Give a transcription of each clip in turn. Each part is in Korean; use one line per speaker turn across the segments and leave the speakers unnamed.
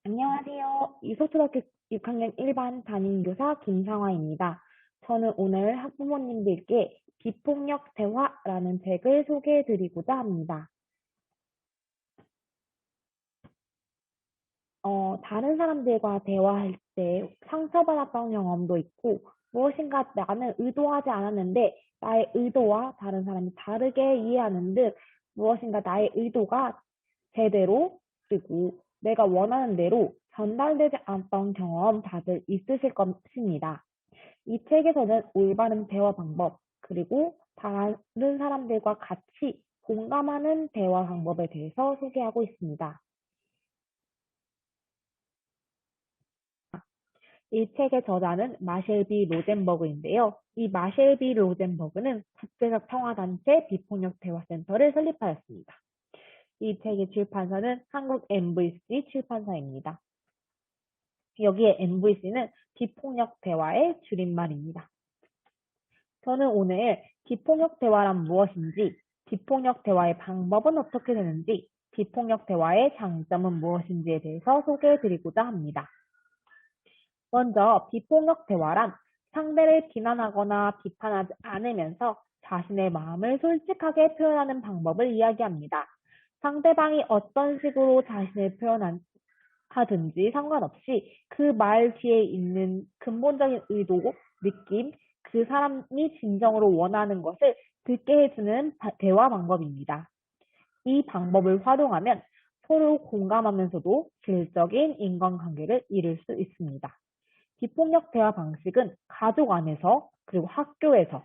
안녕하세요. 이소초등학교 6학년 1반 담임교사 김상화입니다. 저는 오늘 학부모님들께 비폭력 대화라는 책을 소개해 드리고자 합니다. 다른 사람들과 대화할 때 상처받았던 경험도 있고, 무엇인가 나는 의도하지 않았는데, 나의 의도와 다른 사람이 다르게 이해하는 듯, 무엇인가 나의 의도가 제대로, 그리고 내가 원하는 대로 전달되지 않았던 경험 다들 있으실 것입니다. 이 책에서는 올바른 대화 방법, 그리고 다른 사람들과 같이 공감하는 대화 방법에 대해서 소개하고 있습니다. 이 책의 저자는 마셸 B 로젠버그인데요. 이 마셸 B 로젠버그는 국제적 평화단체 비폭력 대화센터를 설립하였습니다. 이 책의 출판사는 한국 MVC 출판사입니다. 여기에 MVC는 비폭력 대화의 줄임말입니다. 저는 오늘 비폭력 대화란 무엇인지, 비폭력 대화의 방법은 어떻게 되는지, 비폭력 대화의 장점은 무엇인지에 대해서 소개해 드리고자 합니다. 먼저 비폭력 대화란 상대를 비난하거나 비판하지 않으면서 자신의 마음을 솔직하게 표현하는 방법을 이야기합니다. 상대방이 어떤 식으로 자신을 하든지 상관없이 그 말 뒤에 있는 근본적인 의도, 느낌, 그 사람이 진정으로 원하는 것을 듣게 해주는 대화 방법입니다. 이 방법을 활용하면 서로 공감하면서도 질적인 인간관계를 이룰 수 있습니다. 비폭력 대화 방식은 가족 안에서, 그리고 학교에서,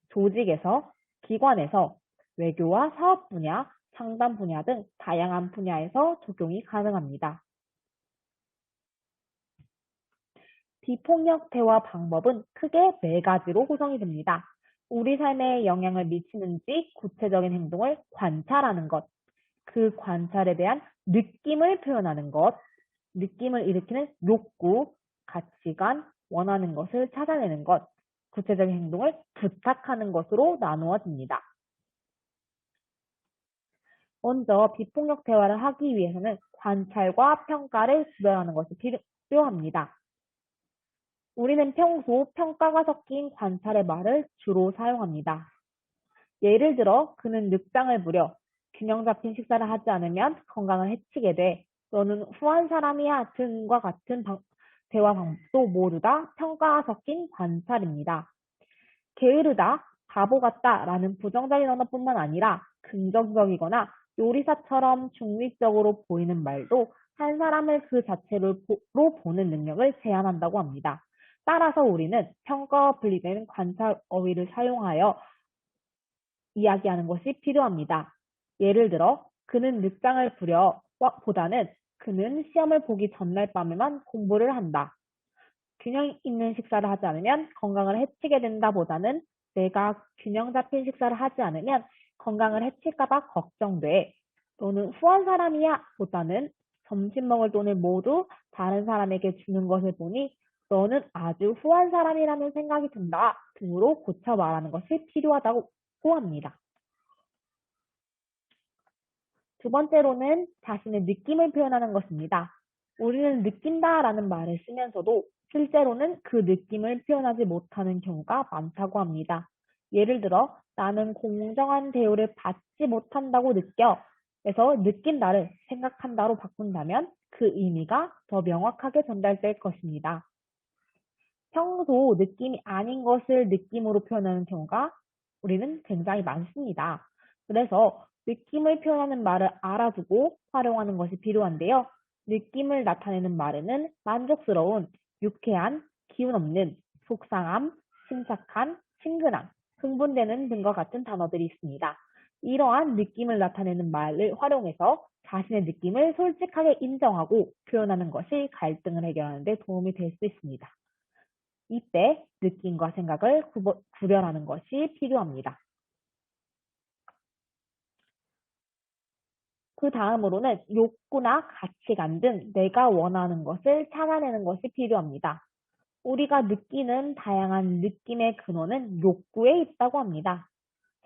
조직에서, 기관에서, 외교와 사업 분야, 상담 분야 등 다양한 분야에서 적용이 가능합니다. 비폭력 대화 방법은 크게 네 가지로 구성이 됩니다. 우리 삶에 영향을 미치는지 구체적인 행동을 관찰하는 것, 그 관찰에 대한 느낌을 표현하는 것, 느낌을 일으키는 욕구, 가치관, 원하는 것을 찾아내는 것, 구체적인 행동을 부탁하는 것으로 나누어집니다. 먼저 비폭력 대화를 하기 위해서는 관찰과 평가를 구별하는 것이 필요합니다. 우리는 평소 평가가 섞인 관찰의 말을 주로 사용합니다. 예를 들어 그는 늑장을 부려 균형 잡힌 식사를 하지 않으면 건강을 해치게 돼. 너는 후한 사람이야 등과 같은 대화 방법도 모두 다 평가가 섞인 관찰입니다. 게으르다, 바보 같다 라는 부정적인 언어뿐만 아니라 긍정적이거나 요리사처럼 중립적으로 보이는 말도 한 사람을 그 자체로 보는 능력을 제한한다고 합니다. 따라서 우리는 평가와 분리된 관찰 어휘를 사용하여 이야기하는 것이 필요합니다. 예를 들어 그는 늦장을 부려 보다는 그는 시험을 보기 전날 밤에만 공부를 한다. 균형 있는 식사를 하지 않으면 건강을 해치게 된다 보다는 내가 균형 잡힌 식사를 하지 않으면 건강을 해칠까 봐 걱정돼. 너는 후한 사람이야 보다는 점심 먹을 돈을 모두 다른 사람에게 주는 것을 보니 너는 아주 후한 사람이라는 생각이 든다 등으로 고쳐 말하는 것이 필요하다고 합니다. 두 번째로는 자신의 느낌을 표현하는 것입니다. 우리는 느낀다라는 말을 쓰면서도 실제로는 그 느낌을 표현하지 못하는 경우가 많다고 합니다. 예를 들어 나는 공정한 대우를 받지 못한다고 느껴. 그래서 느낀다를 생각한다로 바꾼다면 그 의미가 더 명확하게 전달될 것입니다. 평소 느낌이 아닌 것을 느낌으로 표현하는 경우가 우리는 굉장히 많습니다. 그래서 느낌을 표현하는 말을 알아두고 활용하는 것이 필요한데요. 느낌을 나타내는 말에는 만족스러운, 유쾌한, 기운 없는, 속상함, 침착한, 친근함, 흥분되는 등과 같은 단어들이 있습니다. 이러한 느낌을 나타내는 말을 활용해서 자신의 느낌을 솔직하게 인정하고 표현하는 것이 갈등을 해결하는 데 도움이 될 수 있습니다. 이때 느낌과 생각을 구별하는 것이 필요합니다. 그 다음으로는 욕구나 가치관 등 내가 원하는 것을 찾아내는 것이 필요합니다. 우리가 느끼는 다양한 느낌의 근원은 욕구에 있다고 합니다.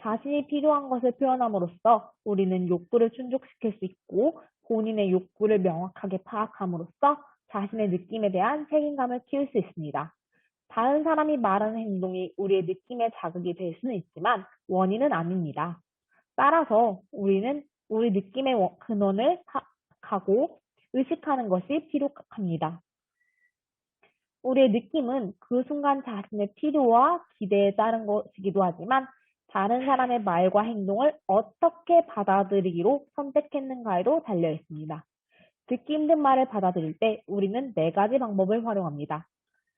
자신이 필요한 것을 표현함으로써 우리는 욕구를 충족시킬 수 있고 본인의 욕구를 명확하게 파악함으로써 자신의 느낌에 대한 책임감을 키울 수 있습니다. 다른 사람이 말하는 행동이 우리의 느낌에 자극이 될 수는 있지만 원인은 아닙니다. 따라서 우리는 우리 느낌의 근원을 가고 의식하는 것이 필요합니다. 우리의 느낌은 그 순간 자신의 필요와 기대에 따른 것이기도 하지만 다른 사람의 말과 행동을 어떻게 받아들이기로 선택했는가에도 달려 있습니다. 듣기 힘든 말을 받아들일 때 우리는 네 가지 방법을 활용합니다.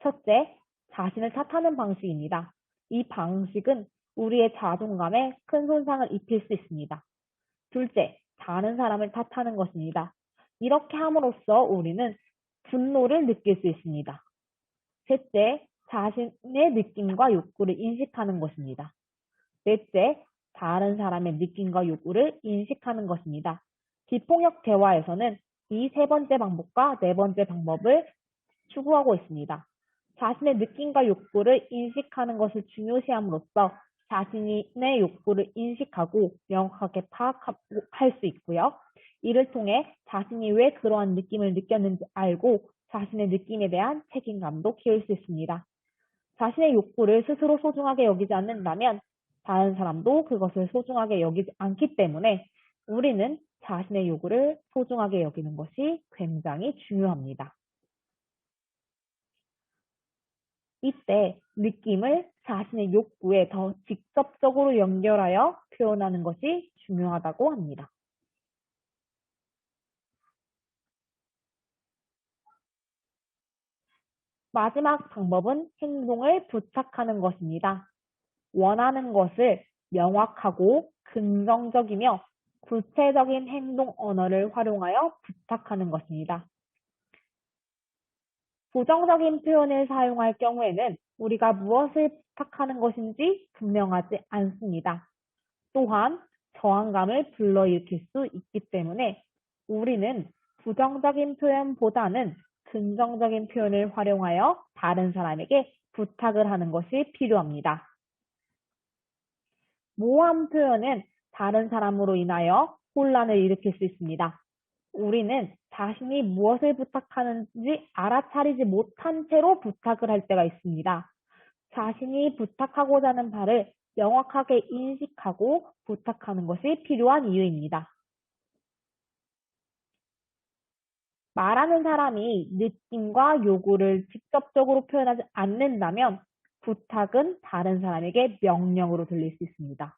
첫째, 자신을 탓하는 방식입니다. 이 방식은 우리의 자존감에 큰 손상을 입힐 수 있습니다. 둘째, 다른 사람을 탓하는 것입니다. 이렇게 함으로써 우리는 분노를 느낄 수 있습니다. 셋째, 자신의 느낌과 욕구를 인식하는 것입니다. 넷째, 다른 사람의 느낌과 욕구를 인식하는 것입니다. 비폭력 대화에서는 이 세 번째 방법과 네 번째 방법을 추구하고 있습니다. 자신의 느낌과 욕구를 인식하는 것을 중요시함으로써 자신의 욕구를 인식하고 명확하게 파악할 수 있고요. 이를 통해 자신이 왜 그러한 느낌을 느꼈는지 알고 자신의 느낌에 대한 책임감도 키울 수 있습니다. 자신의 욕구를 스스로 소중하게 여기지 않는다면 다른 사람도 그것을 소중하게 여기지 않기 때문에 우리는 자신의 요구를 소중하게 여기는 것이 굉장히 중요합니다. 이때 느낌을 자신의 욕구에 더 직접적으로 연결하여 표현하는 것이 중요하다고 합니다. 마지막 방법은 행동을 부탁하는 것입니다. 원하는 것을 명확하고 긍정적이며 구체적인 행동 언어를 활용하여 부탁하는 것입니다. 부정적인 표현을 사용할 경우에는 우리가 무엇을 부탁하는 것인지 분명하지 않습니다. 또한 저항감을 불러일으킬 수 있기 때문에 우리는 부정적인 표현보다는 긍정적인 표현을 활용하여 다른 사람에게 부탁을 하는 것이 필요합니다. 모호한 표현은 다른 사람으로 인하여 혼란을 일으킬 수 있습니다. 우리는 자신이 무엇을 부탁하는지 알아차리지 못한 채로 부탁을 할 때가 있습니다. 자신이 부탁하고자 하는 바를 명확하게 인식하고 부탁하는 것이 필요한 이유입니다. 말하는 사람이 느낌과 요구를 직접적으로 표현하지 않는다면 부탁은 다른 사람에게 명령으로 들릴 수 있습니다.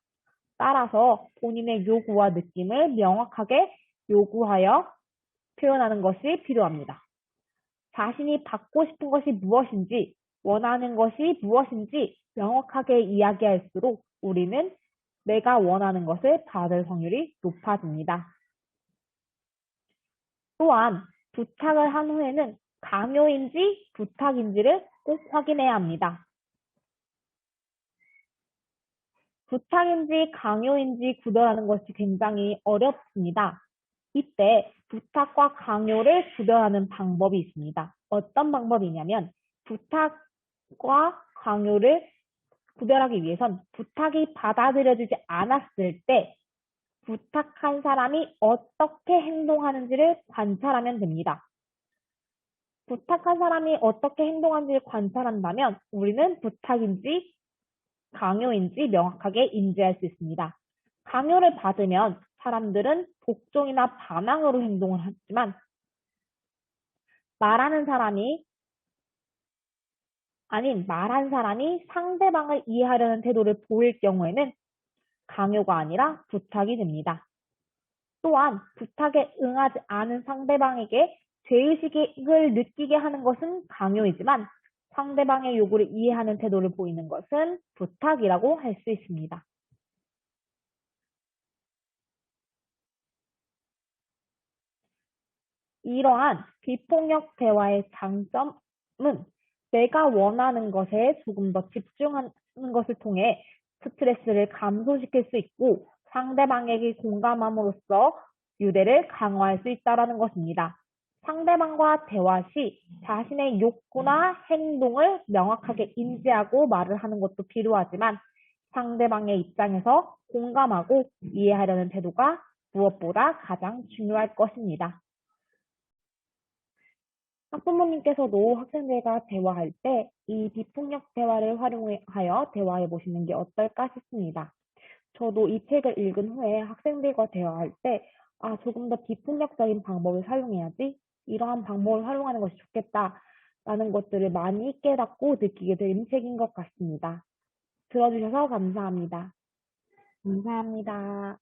따라서 본인의 요구와 느낌을 명확하게 요구하여 표현하는 것이 필요합니다. 자신이 받고 싶은 것이 무엇인지, 원하는 것이 무엇인지 명확하게 이야기할수록 우리는 내가 원하는 것을 받을 확률이 높아집니다. 또한 부탁을 한 후에는 강요인지 부탁인지를 꼭 확인해야 합니다. 부탁인지 강요인지 구별하는 것이 굉장히 어렵습니다. 이때 부탁과 강요를 구별하는 방법이 있습니다. 어떤 방법이냐면 부탁과 강요를 구별하기 위해선 부탁이 받아들여지지 않았을 때 부탁한 사람이 어떻게 행동하는지를 관찰하면 됩니다. 부탁한 사람이 어떻게 행동하는지를 관찰한다면 우리는 부탁인지 강요인지 명확하게 인지할 수 있습니다. 강요를 받으면 사람들은 복종이나 반항으로 행동을 하지만 말한 사람이 상대방을 이해하려는 태도를 보일 경우에는 강요가 아니라 부탁이 됩니다. 또한 부탁에 응하지 않은 상대방에게 죄의식을 느끼게 하는 것은 강요이지만 상대방의 요구를 이해하는 태도를 보이는 것은 부탁이라고 할 수 있습니다. 이러한 비폭력 대화의 장점은 내가 원하는 것에 조금 더 집중하는 것을 통해 스트레스를 감소시킬 수 있고 상대방에게 공감함으로써 유대를 강화할 수 있다는 것입니다. 상대방과 대화 시 자신의 욕구나 행동을 명확하게 인지하고 말을 하는 것도 필요하지만 상대방의 입장에서 공감하고 이해하려는 태도가 무엇보다 가장 중요할 것입니다. 학부모님께서도 학생들과 대화할 때 이 비폭력 대화를 활용하여 대화해 보시는 게 어떨까 싶습니다. 저도 이 책을 읽은 후에 학생들과 대화할 때, 아, 조금 더 비폭력적인 방법을 사용해야지, 이러한 방법을 활용하는 것이 좋겠다라는 것들을 많이 깨닫고 느끼게 된 책인 것 같습니다. 들어주셔서 감사합니다. 감사합니다.